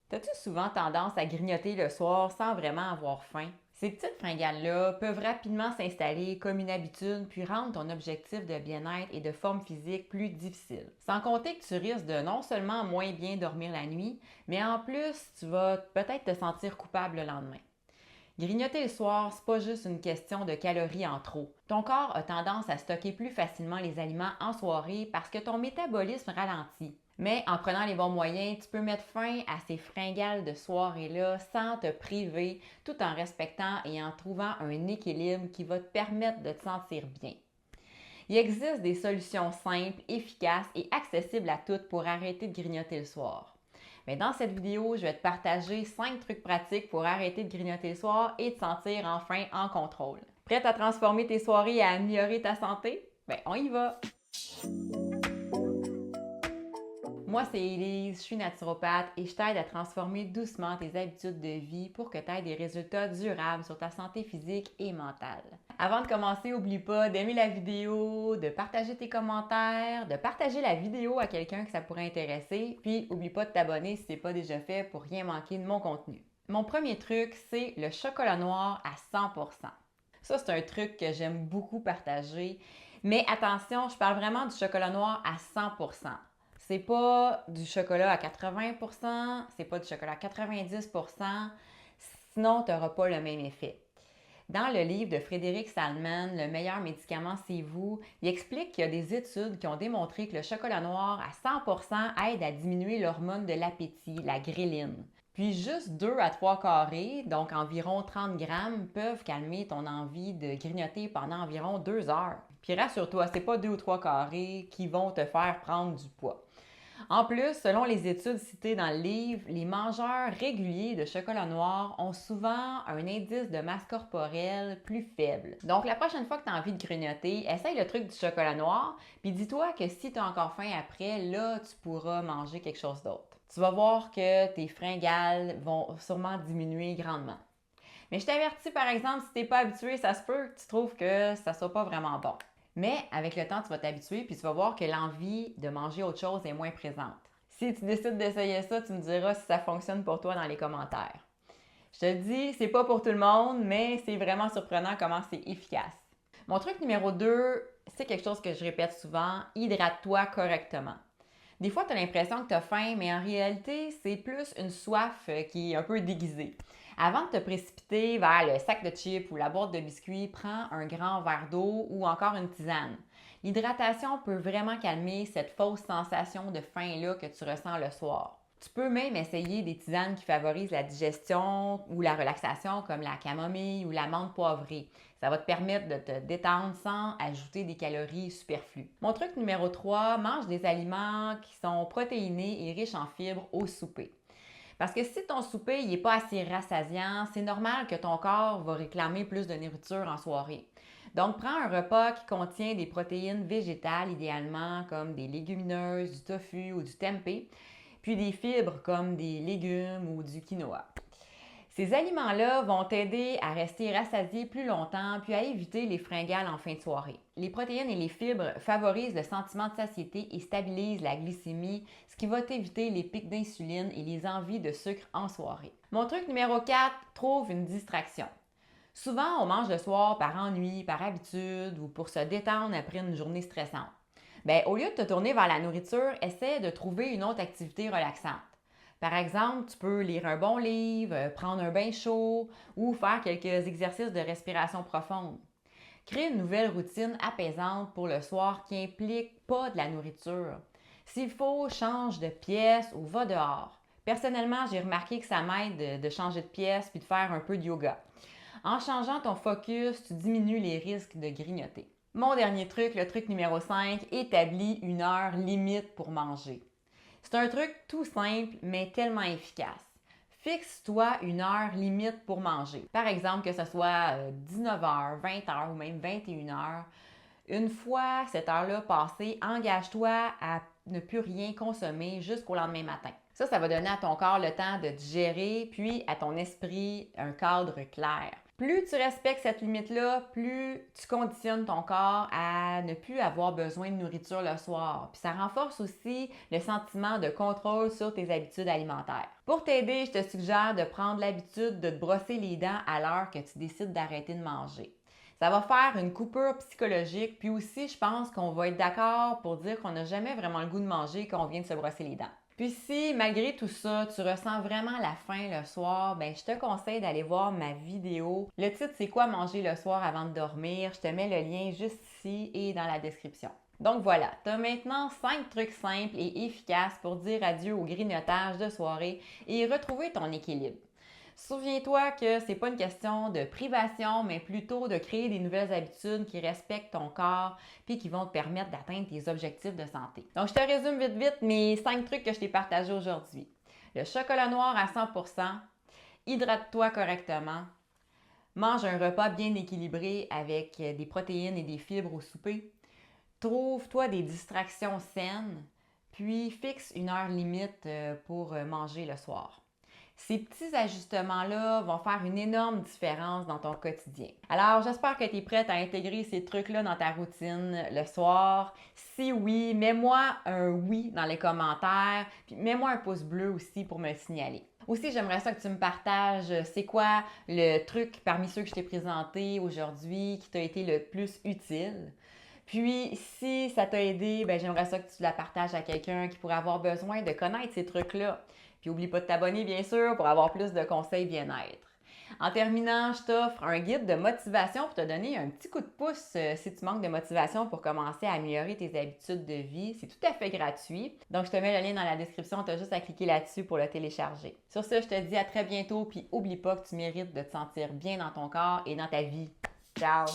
T'as-tu souvent tendance à grignoter le soir sans vraiment avoir faim? Ces petites fringales-là peuvent rapidement s'installer comme une habitude puis rendre ton objectif de bien-être et de forme physique plus difficile. Sans compter que tu risques de non seulement moins bien dormir la nuit, mais en plus, tu vas peut-être te sentir coupable le lendemain. Grignoter le soir, c'est pas juste une question de calories en trop. Ton corps a tendance à stocker plus facilement les aliments en soirée parce que ton métabolisme ralentit. Mais en prenant les bons moyens, tu peux mettre fin à ces fringales de soirée-là sans te priver, tout en respectant et en trouvant un équilibre qui va te permettre de te sentir bien. Il existe des solutions simples, efficaces et accessibles à toutes pour arrêter de grignoter le soir. Mais dans cette vidéo, je vais te partager 5 trucs pratiques pour arrêter de grignoter le soir et te sentir enfin en contrôle. Prête à transformer tes soirées et à améliorer ta santé? Ben, on y va! Moi, c'est Elise, je suis naturopathe et je t'aide à transformer doucement tes habitudes de vie pour que tu aies des résultats durables sur ta santé physique et mentale. Avant de commencer, n'oublie pas d'aimer la vidéo, de partager tes commentaires, de partager la vidéo à quelqu'un que ça pourrait intéresser, puis n'oublie pas de t'abonner si ce n'est pas déjà fait pour rien manquer de mon contenu. Mon premier truc, c'est le chocolat noir à 100%. Ça, c'est un truc que j'aime beaucoup partager, mais attention, je parle vraiment du chocolat noir à 100%. C'est pas du chocolat à 80%, c'est pas du chocolat à 90%, sinon tu n'auras pas le même effet. Dans le livre de Frédéric Salman, Le meilleur médicament, c'est vous, il explique qu'il y a des études qui ont démontré que le chocolat noir à 100% aide à diminuer l'hormone de l'appétit, la ghrelin. Puis juste 2 à 3 carrés, donc environ 30 grammes, peuvent calmer ton envie de grignoter pendant environ 2 heures. Puis rassure-toi, c'est pas 2 ou 3 carrés qui vont te faire prendre du poids. En plus, selon les études citées dans le livre, les mangeurs réguliers de chocolat noir ont souvent un indice de masse corporelle plus faible. Donc, la prochaine fois que tu as envie de grignoter, essaye le truc du chocolat noir, puis dis-toi que si tu as encore faim après, là, tu pourras manger quelque chose d'autre. Tu vas voir que tes fringales vont sûrement diminuer grandement. Mais je t'avertis, par exemple, si tu n'es pas habitué, ça se peut que tu trouves que ça ne soit pas vraiment bon. Mais avec le temps, tu vas t'habituer puis tu vas voir que l'envie de manger autre chose est moins présente. Si tu décides d'essayer ça, tu me diras si ça fonctionne pour toi dans les commentaires. Je te le dis, c'est pas pour tout le monde, mais c'est vraiment surprenant comment c'est efficace. Mon truc numéro 2, c'est quelque chose que je répète souvent, hydrate-toi correctement. Des fois, tu as l'impression que tu as faim, mais en réalité, c'est plus une soif qui est un peu déguisée. Avant de te précipiter vers le sac de chips ou la boîte de biscuits, prends un grand verre d'eau ou encore une tisane. L'hydratation peut vraiment calmer cette fausse sensation de faim-là que tu ressens le soir. Tu peux même essayer des tisanes qui favorisent la digestion ou la relaxation comme la camomille ou la menthe poivrée. Ça va te permettre de te détendre sans ajouter des calories superflues. Mon truc numéro 3, mange des aliments qui sont protéinés et riches en fibres au souper. Parce que si ton souper n'est pas assez rassasiant, c'est normal que ton corps va réclamer plus de nourriture en soirée. Donc, prends un repas qui contient des protéines végétales, idéalement comme des légumineuses, du tofu ou du tempeh, puis des fibres comme des légumes ou du quinoa. Ces aliments-là vont t'aider à rester rassasié plus longtemps puis à éviter les fringales en fin de soirée. Les protéines et les fibres favorisent le sentiment de satiété et stabilisent la glycémie, ce qui va t'éviter les pics d'insuline et les envies de sucre en soirée. Mon truc numéro 4, trouve une distraction. Souvent, on mange le soir par ennui, par habitude ou pour se détendre après une journée stressante. Ben, au lieu de te tourner vers la nourriture, essaie de trouver une autre activité relaxante. Par exemple, tu peux lire un bon livre, prendre un bain chaud ou faire quelques exercices de respiration profonde. Crée une nouvelle routine apaisante pour le soir qui implique pas de la nourriture. S'il faut, change de pièce ou va dehors. Personnellement, j'ai remarqué que ça m'aide de changer de pièce puis de faire un peu de yoga. En changeant ton focus, tu diminues les risques de grignoter. Mon dernier truc, le truc numéro 5, établis une heure limite pour manger. C'est un truc tout simple, mais tellement efficace. Fixe-toi une heure limite pour manger. Par exemple, que ce soit 19h, 20h ou même 21h. Une fois cette heure-là passée, engage-toi à ne plus rien consommer jusqu'au lendemain matin. Ça va donner à ton corps le temps de digérer, puis à ton esprit un cadre clair. Plus tu respectes cette limite-là, plus tu conditionnes ton corps à ne plus avoir besoin de nourriture le soir. Puis ça renforce aussi le sentiment de contrôle sur tes habitudes alimentaires. Pour t'aider, je te suggère de prendre l'habitude de te brosser les dents à l'heure que tu décides d'arrêter de manger. Ça va faire une coupure psychologique, puis aussi, je pense qu'on va être d'accord pour dire qu'on n'a jamais vraiment le goût de manger quand on vient de se brosser les dents. Puis si, malgré tout ça, tu ressens vraiment la faim le soir, ben je te conseille d'aller voir ma vidéo. Le titre, c'est quoi manger le soir avant de dormir? Je te mets le lien juste ici et dans la description. Donc voilà, tu as maintenant 5 trucs simples et efficaces pour dire adieu au grignotage de soirée et retrouver ton équilibre. Souviens-toi que c'est pas une question de privation, mais plutôt de créer des nouvelles habitudes qui respectent ton corps puis qui vont te permettre d'atteindre tes objectifs de santé. Donc, je te résume vite mes 5 trucs que je t'ai partagés aujourd'hui. Le chocolat noir à 100%, hydrate-toi correctement, mange un repas bien équilibré avec des protéines et des fibres au souper, trouve-toi des distractions saines, puis fixe une heure limite pour manger le soir. Ces petits ajustements-là vont faire une énorme différence dans ton quotidien. Alors, j'espère que tu es prête à intégrer ces trucs-là dans ta routine le soir. Si oui, mets-moi un oui dans les commentaires, puis mets-moi un pouce bleu aussi pour me le signaler. Aussi, j'aimerais ça que tu me partages c'est quoi le truc parmi ceux que je t'ai présentés aujourd'hui qui t'a été le plus utile. Puis, si ça t'a aidé, j'aimerais ça que tu la partages à quelqu'un qui pourrait avoir besoin de connaître ces trucs-là. Puis, n'oublie pas de t'abonner, bien sûr, pour avoir plus de conseils bien-être. En terminant, je t'offre un guide de motivation pour te donner un petit coup de pouce si tu manques de motivation pour commencer à améliorer tes habitudes de vie. C'est tout à fait gratuit. Donc, je te mets le lien dans la description. Tu as juste à cliquer là-dessus pour le télécharger. Sur ce, je te dis à très bientôt. Puis, n'oublie pas que tu mérites de te sentir bien dans ton corps et dans ta vie. Ciao!